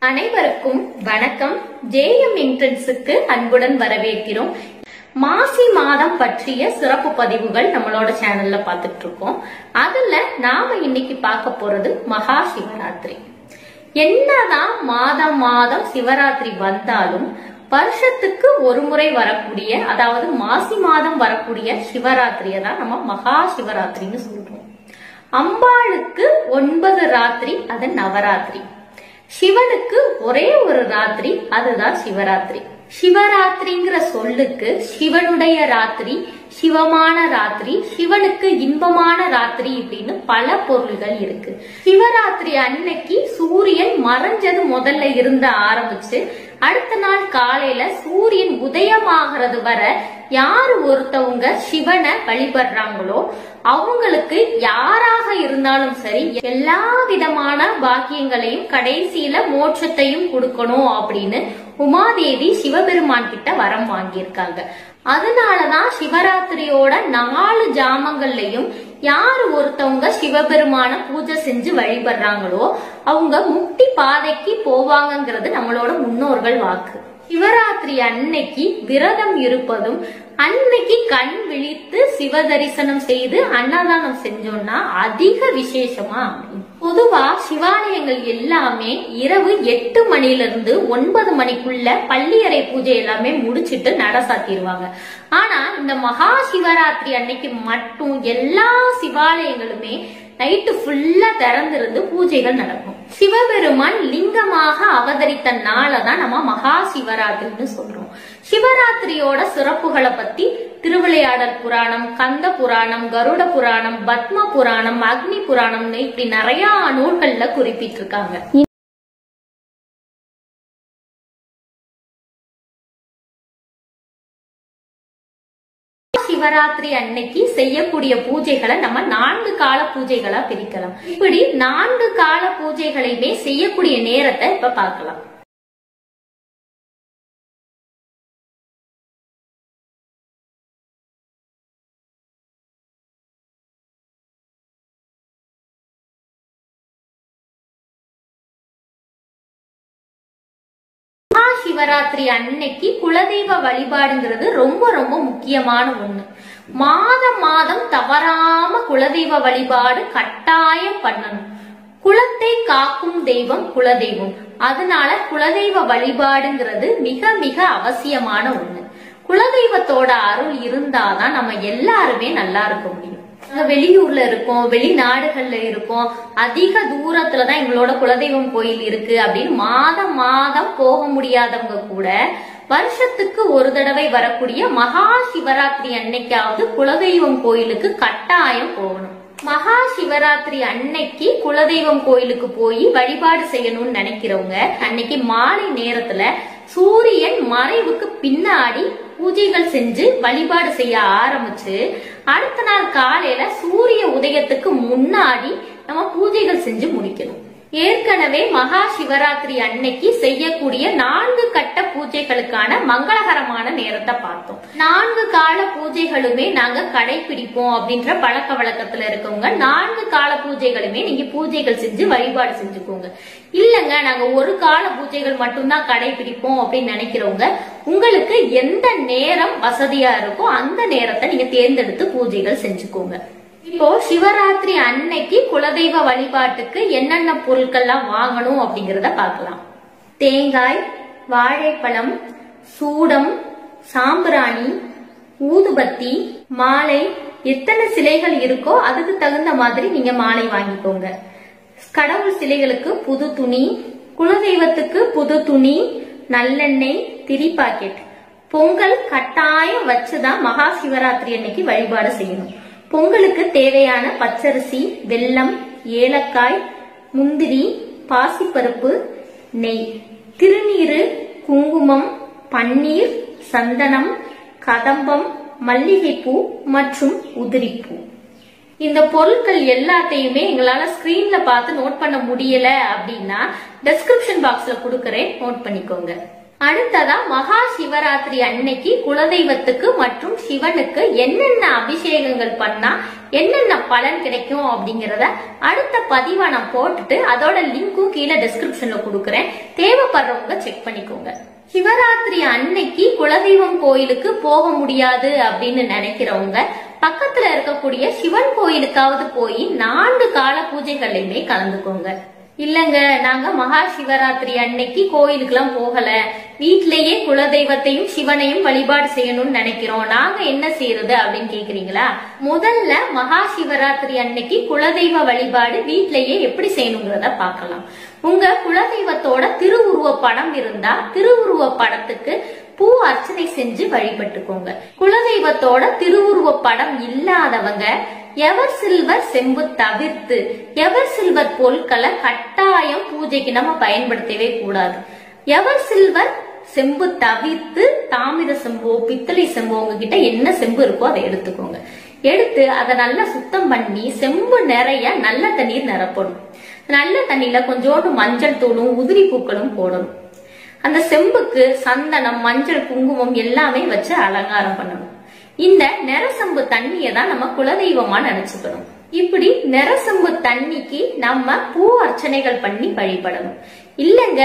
அனைவருக்கும் வணக்கம். ஜேஎம் என்ட்ரன்ஸுக்கு அன்புடன் வரவேற்கிறோம். மாசி மாதம் பற்றிய சிறப்பு பதிவுகள் நம்மளோட சேனல்ல பார்த்துட்டு இருக்கோம். அதுல நாம இன்னைக்கு பார்க்க போறது மகா சிவராத்திரி. என்னதான் மாதம் மாதம் சிவராத்திரி வந்தாலும் வருஷத்துக்கு ஒரு முறை வரக்கூடிய, அதாவது மாசி மாதம் வரக்கூடிய சிவராத்திரியை தான் நம்ம மகா சிவராத்திரின்னு சொல்றோம். அம்பாளுக்கு 9 ராத்திரி, அது நவராத்திரி. சிவனுக்கு ஒரே ஒரு ராத்திரி, அதுதான் சிவராத்திரி. சிவராத்திரிங்கிற சொல்லுக்கு சிவனுடைய ராத்திரி, சிவமான ராத்திரி, சிவனுக்கு இன்பமான ராத்திரி இப்படின்னு பல பொருள்கள் இருக்கு. சிவராத்திரி அன்னைக்கு சூரியன் மறைஞ்சது முதல்ல இருந்த ஆரம்பிச்சு அடுத்த நாள் காலையில சூரியன் உதயமாகிறது வர யாரு ஒருத்தவங்க சிவனை வழிபடுறாங்களோ அவங்களுக்கு யாராக இருந்தாலும் சரி எல்லா விதமான பாக்கியங்களையும் கடைசியில மோட்சத்தையும் கொடுக்கணும் அப்படின்னு உமாதேவி சிவபெருமான் கிட்ட வரம் வாங்கியிருக்காங்க. அதனாலதான் சிவராத்திரியோட 4 ஜாமங்கள்லயும் யாரு ஒருத்தவங்க சிவபெருமான பூஜை செஞ்சு வழிபடுறாங்களோ அவங்க முக்தி பாதைக்கு போவாங்கிறது நம்மளோட முன்னோர்கள் வாக்கு. சிவராத்திரி அன்னைக்கு விரதம் இருப்பதும், அன்னைக்கு கண் விழித்து சிவ தரிசனம் செய்து அன்னதானம் செஞ்சோம்னா அதிக விசேஷமா. பொதுவா சிவாலயங்கள் எல்லாமே இரவு 8 மணிலிருந்து 9 மணிக்குள்ள பள்ளியறை பூஜை எல்லாமே முடிச்சிட்டு நட சாத்திடுவாங்க. ஆனா இந்த மகா சிவராத்திரி அன்னைக்கு மட்டும் எல்லா சிவாலயங்களுமே நைட்டு ஃபுல்லா திறந்திருந்து பூஜைகள் நடக்கும். சிவபெருமான் லிங்கமாக அவதரித்த நாளதான் நம்ம மகா சிவராத்திரின்னு சொல்றோம். சிவராத்திரியோட சிறப்புகளை பத்தி திருவிளையாடல் புராணம், கந்த புராணம், கருட புராணம், பத்ம புராணம், அக்னி புராணம்னு இப்படி நிறைய நூல்கள்ல குறிப்பிட்டிருக்காங்க. சிவராத்திரி அன்னைக்கு செய்யக்கூடிய பூஜைகளை நம்ம 4 கால பூஜைகளா பிரிக்கலாம். இப்படி 4 கால பூஜைகளையுமே செய்யக்கூடிய நேரத்தை இப்ப பார்க்கலாம். சிவராத்திரி அன்னைக்கு குலதெய்வ வழிபாடுங்கிறது ரொம்ப ரொம்ப முக்கியமான ஒண்ணு. மாதம் மாதம் தவறாம குலதெய்வ வழிபாடு கட்டாயம் பண்ணணும். குலத்தை காக்கும் தெய்வம் குலதெய்வம். அதனால குலதெய்வ வழிபாடுங்கிறது மிக மிக அவசியமான ஒண்ணு. குலதெய்வத்தோட அருள் இருந்தாதான் நம்ம எல்லாருமே நல்லா இருக்க முடியும். வெளியூர்ல இருக்கோம், வெளிநாடுகள்ல இருக்கோம், அதிக தூரத்துலதான் எங்களோட குலதெய்வம் கோயில் இருக்கு அப்படின்னு மாதம் மாதம் போக முடியாதவங்க கூட வருஷத்துக்கு ஒரு தடவை வரக்கூடிய மகா சிவராத்திரி அன்னைக்காவது குலதெய்வம் கோயிலுக்கு கட்டாயம் போகணும். மகா சிவராத்திரி அன்னைக்கு குலதெய்வம் கோயிலுக்கு போய் வழிபாடு செய்யணும்னு நினைக்கிறவங்க அன்னைக்கு மாலை நேரத்துல சூரியன் மறைவுக்கு பின்னாடி பூஜைகள் செஞ்சு வழிபாடு செய்ய ஆரம்பிச்சு அடுத்த நாள் காலையில சூரிய உதயத்துக்கு முன்னாடி நம்ம பூஜைகள் செஞ்சு முடிக்கணும். ஏற்கனவே மகா சிவராத்திரி அன்னைக்கு செய்யக்கூடிய 4 கட்ட பூஜைகளுக்கான மங்களகரமான நேரத்தை பார்த்தோம். 4 கால பூஜைகளுமே நாங்க கடைபிடிப்போம் அப்படின்ற பழக்க வழக்கத்துல இருக்கவங்க 4 கால பூஜைகளுமே நீங்க பூஜைகள் செஞ்சு வழிபாடு செஞ்சுக்கோங்க. இல்லங்க நாங்க ஒரு கால பூஜைகள் மட்டும்தான் கடைபிடிப்போம் அப்படின்னு நினைக்கிறவங்க உங்களுக்கு எந்த நேரம் வசதியா இருக்கோ அந்த நேரத்தை நீங்க தேர்ந்தெடுத்து பூஜைகள் செஞ்சுக்கோங்க. இப்போ சிவராத்திரி அன்னைக்கு குலதெய்வ வழிபாட்டுக்கு என்னென்ன பொருட்கள்லாம் வாங்கணும் அப்படிங்கறத பார்க்கலாம். தேங்காய், வாழைப்பழம், சூடம், சாம்பிராணி, ஊதுபத்தி, மாலை, எத்தனை சிலைகள் இருக்கோ அதுக்கு தகுந்த மாதிரி நீங்க மாலை வாங்கிக்கோங்க. கடவுள் சிலைகளுக்கு புது துணி, குலதெய்வத்துக்கு புது துணி, நல்லெண்ணெய், திரி பாக்கெட். பொங்கல் கட்டாயம் வச்சுதான் மகா சிவராத்திரி அன்னைக்கு வழிபாடு செய்யணும். பொங்கலுக்கு தேவையான பச்சரிசி, வெல்லம், ஏலக்காய், முந்திரி, பாசிப்பருப்பு, நெய், திருநீரு, குங்குமம், பன்னீர், சந்தனம், கதம்பம், மல்லிகைப்பூ மற்றும் உதிரிப்பூ. இந்த பொருட்கள் எல்லாத்தையுமே எங்களால ஸ்கிரீன்ல பார்த்து நோட் பண்ண முடியல அப்படின்னா டெஸ்கிரிப்ஷன் பாக்ஸ்ல கொடுக்கறேன், நோட் பண்ணிக்கோங்க. அடுத்ததா மகா சிவராத்திரி அன்னைக்கு குலதெய்வத்துக்கு மற்றும் சிவனுக்கு என்னென்ன அபிஷேகங்கள் பண்ணா என்னென்ன பலன் கிடைக்கும் அப்படிங்கறத அடுத்த பதிவா நான் போட்டுட்டு அதோட லிங்க்கும் கீழே டிஸ்கிரிப்ஷன்ல கொடுக்குறேன். தேவைப்படுறவங்க செக் பண்ணிக்கோங்க. சிவராத்திரி அன்னைக்கு குலதெய்வம் கோயிலுக்கு போக முடியாது அப்படின்னு நினைக்கிறவங்க பக்கத்துல இருக்கக்கூடிய சிவன் கோயிலுக்காவது போய் 4 கால பூஜைகள்லயுமே கலந்துக்கோங்க. இல்லங்க நாங்க மகா சிவராத்திரி அன்னைக்கு கோயிலுக்கு எல்லாம் போகல, வீட்டிலேயே குலதெய்வத்தையும் சிவனையும் வழிபாடு செய்யணும்னு நினைக்கிறோம், நாங்க என்ன செய்யறது அப்படின்னு கேக்குறீங்களா? முதல்ல மகா சிவராத்திரி அன்னைக்கு குலதெய்வ வழிபாடு வீட்டிலேயே எப்படி செய்யணுங்கிறத பார்க்கலாம். உங்க குலதெய்வத்தோட திருவுருவ படம் இருந்தா திருவுருவ படத்துக்கு பூ அர்ச்சனை செஞ்சு வழிபட்டுக்கோங்க. குலதெய்வத்தோட திருவுருவ படம் இல்லாதவங்க எவர் சில்வர் செம்பு தவிர்த்து எவர் சில்வர் பொருட்களை கட்டாயம் பூஜைக்கு நம்ம பயன்படுத்தவே கூடாது. எவர் சில்வர் செம்பு தவிர்த்து தாமிர செம்போ பித்தளை செம்போ உங்ககிட்ட என்ன செம்பு இருக்கோ அதை எடுத்துக்கோங்க. எடுத்து அதை நல்லா சுத்தம் பண்ணி செம்பு நிறைய நல்ல தண்ணீர் நிரப்பணும். நல்ல தண்ணியில கொஞ்சோண்டு மஞ்சள் தூளும் உதிரி பூக்களும் போடணும். அந்த செம்புக்கு சந்தனம் மஞ்சள் குங்குமம் எல்லாமே வச்சு அலங்காரம் பண்ணணும். இந்த நெரசம்பு தண்ணியை தான் நம்ம குலதெய்வமா நினைச்சுக்கணும். இப்படி நெரசம்பு தண்ணிக்கு நம்ம பூ அர்ச்சனைகள் பண்ணி வழிபடணும். இல்லங்க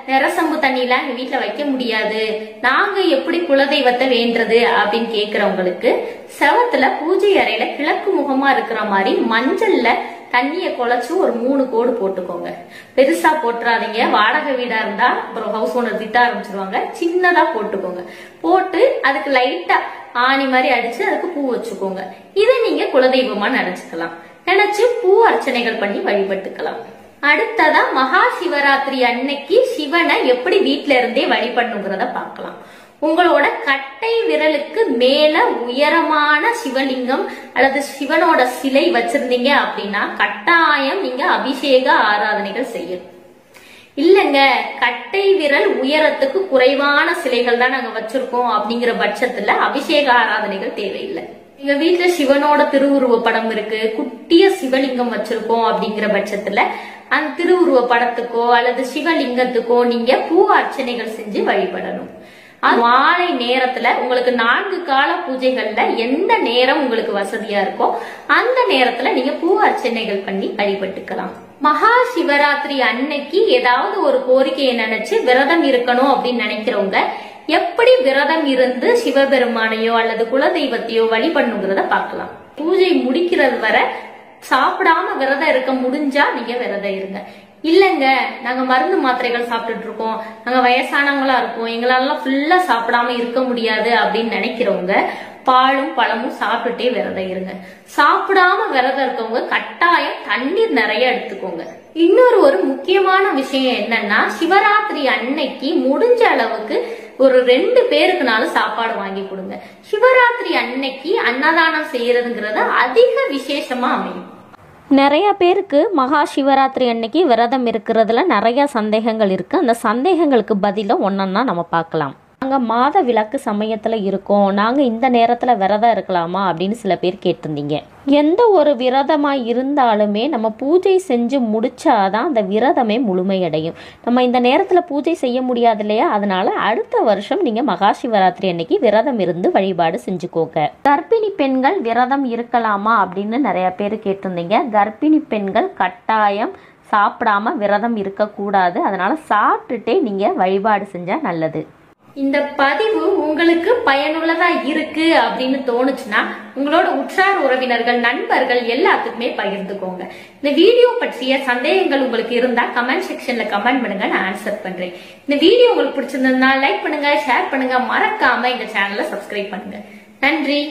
நெரசம்பு தண்ணிலாம் எங்க வீட்டுல வைக்க முடியாது, நாங்க எப்படி குலதெய்வத்தை வேண்டது அப்படின்னு கேக்குறவங்களுக்கு செவத்துல பூஜை அறையில கிழக்கு முகமா இருக்கிற மாதிரி மஞ்சள்ல தண்ணிய குழைச்சு ஒரு 3 கோடு போட்டுக்கோங்க. பெருசா போட்டுறாதீங்க, வாடகை வீடா இருந்தா அப்புறம் ஹவுஸ் ஓனர் திட்ட ஆரம்பிச்சிருவாங்க. சின்னதா போட்டுக்கோங்க. போட்டு அதுக்கு லைட்டா ஆணி மாதிரி அடிச்சு அதுக்கு பூ வச்சுக்கோங்க. இதை நீங்க குலதெய்வமா நினைச்சுக்கலாம். நினைச்சு பூ அர்ச்சனைகள் பண்ணி வழிபட்டுக்கலாம். அடுத்ததா மகா சிவராத்திரி அன்னைக்கு சிவனை எப்படி வீட்டுல இருந்தே வழிபடணுங்கிறத பார்க்கலாம். உங்களோட கட்டை விரலுக்கு மேல உயரமான சிவலிங்கம் அல்லது சிவனோட சிலை வச்சிருந்தீங்க அப்படின்னா கட்டாயம் நீங்க அபிஷேக ஆராதனைகள் செய்யணும். இல்லங்க கட்டை விரல் உயரத்துக்கு குறைவான சிலைகள் தான் நாங்க வச்சிருக்கோம் அப்படிங்கிற பட்சத்துல அபிஷேக ஆராதனைகள் தேவையில்லை. எங்க வீட்டுல சிவனோட திருவுருவ படம் இருக்கு, குட்டிய சிவலிங்கம் வச்சிருக்கோம் அப்படிங்கிற பட்சத்துல அந்த திருவுருவ படத்துக்கோ அல்லது சிவலிங்கத்துக்கோ நீங்க பூ அர்ச்சனைகள் செஞ்சு வழிபடணும். மாலை நேரத்துல உங்களுக்கு 4 கால பூஜைகள்ல எந்த நேரம் உங்களுக்கு வசதியா இருக்கோ அந்த நேரத்துல நீங்க பூ அர்ச்சனைகள் பண்ணி வழிபட்டுக்கலாம். மகா சிவராத்திரி அன்னைக்கு ஏதாவது ஒரு கோரிக்கையை நினைச்சு விரதம் இருக்கணும் அப்படின்னு நினைக்கிறவங்க எப்படி விரதம் இருந்து சிவபெருமானையோ அல்லது குலதெய்வத்தையோ வழிபடணுங்கிறத பார்க்கலாம். பூஜை முடிக்கிறது வரை சாப்பிடாம விரதம் இருக்க முடிஞ்சா நீங்க விரதம் இருங்க. இல்லங்க நாங்க மருந்து மாத்திரைகள் சாப்பிட்டுட்டு இருக்கோம், நாங்க வயசானவங்களா இருக்கோம், எங்களால ஃபுல்லா சாப்பிடாம இருக்க முடியாது அப்படின்னு நினைக்கிறவங்க பாலும் பழமும் சாப்பிட்டுட்டே விரதம் இருங்க. சாப்பிடாம விரதம் இருக்கவங்க கட்டாயம் தண்ணீர் நிறைய எடுத்துக்கோங்க. இன்னொரு முக்கியமான விஷயம் என்னன்னா சிவராத்திரி அன்னைக்கு முடிஞ்ச அளவுக்கு ஒரு 2 பேருக்குனாலும் சாப்பாடு வாங்கி கொடுங்க. சிவராத்திரி அன்னைக்கு அன்னதானம் செய்யறதுங்கிறது அதிக விசேஷமா அமையும். நிறைய பேருக்கு மகா சிவராத்திரி அன்னைக்கு விரதம் இருக்கிறதுல நிறைய சந்தேகங்கள் இருக்குது. அந்த சந்தேகங்களுக்கு பதிலாக ஒன்றொன்னா நம்ம பார்க்கலாம். நாங்கள் மாத விளக்கு சமயத்தில் இருக்கோம், நாங்கள் இந்த நேரத்தில் விரதம் இருக்கலாமா அப்படின்னு சில பேர் கேட்டிருந்தீங்க. எந்த ஒரு விரதமாக இருந்தாலுமே நம்ம பூஜை செஞ்சு முடிச்சாதான் அந்த விரதமே முழுமையடையும். நம்ம இந்த நேரத்தில் பூஜை செய்ய முடியாது இல்லையா, அதனால அடுத்த வருஷம் நீங்கள் மகா சிவராத்திரி அன்னைக்கு விரதம் இருந்து வழிபாடு செஞ்சுக்கோங்க. கர்ப்பிணி பெண்கள் விரதம் இருக்கலாமா அப்படின்னு நிறைய பேர் கேட்டிருந்தீங்க. கர்ப்பிணி பெண்கள் கட்டாயம் சாப்பிடாம விரதம் இருக்கக்கூடாது. அதனால சாப்பிட்டுட்டே நீங்கள் வழிபாடு செஞ்சால் நல்லது. இந்த பதிவு உங்களுக்கு பயனுள்ளதா இருக்கு அப்படின்னு தோணுச்சுன்னா உங்களோட உற்றார் உறவினர்கள் நண்பர்கள் எல்லாத்துக்குமே பகிர்ந்துக்கோங்க. இந்த வீடியோ பற்றிய சந்தேகங்கள் உங்களுக்கு இருந்தா கமெண்ட் செக்ஷன்ல கமெண்ட் பண்ணுங்க, நான் ஆன்சர் பண்றேன். இந்த வீடியோ உங்களுக்கு பிடிச்சிருந்ததுன்னா லைக் பண்ணுங்க, ஷேர் பண்ணுங்க, மறக்காம எங்க சேனலை சப்ஸ்கிரைப் பண்ணுங்க. நன்றி.